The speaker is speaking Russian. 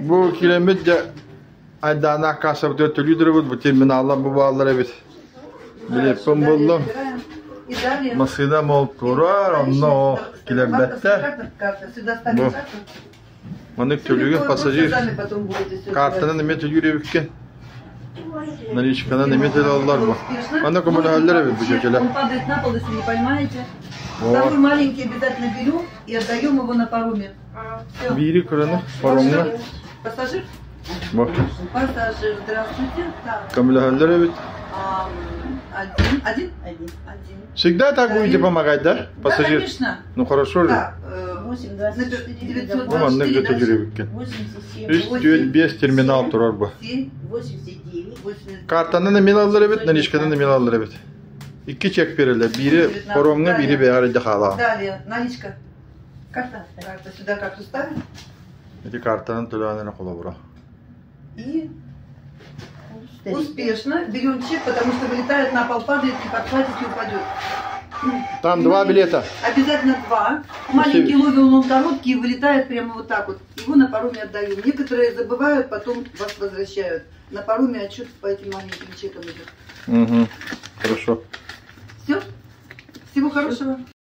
Bu kilometre aydan kasap 4 lira bu terminallar bu bağlar evet. Bilepim buldum. Masada mol turar onunla kilometre. Bu. Manık tölüğün pasajir. Kartının nimet yürüyükken. Наличкадан неметели аллар bu. Anda kumulu haller evet bu şekilde. Он падает на пол, если не поймаете. Второй маленький обязательно берем и отдаем его на пароме. Всё. Biri kırını paromla. Пассажир? Bu. Пассажир, здравствуйте. Так. Kumulu haller evet. Один? Один. Всегда так будете помогать, да? Да, Пассажир. конечно. Ну хорошо же. Так, 8,24. Bu manlık 924, götü yürüyükken. 87. Üst 5 terminal turar bu. 89. 89. Kartından emin alır evet, наличкадан emin alır evet. İki çek verirler. Biri paromla, biri beyarıda hala. Далее, наличка. Карта. Карта. Сюда карту ставим. İki kartının tülağına kola bura. И успешно берем чек, потому что вылетает на пол, падает, не подхватит и упадет. Там два билета. Обязательно два. Маленький ловил, он короткий, и вылетает прямо вот так вот. Его на пароме отдаем. Некоторые забывают, потом вас возвращают. На пароме отчет по этим маленьким чекам идет. Угу. Хорошо. Все? Всего хорошего.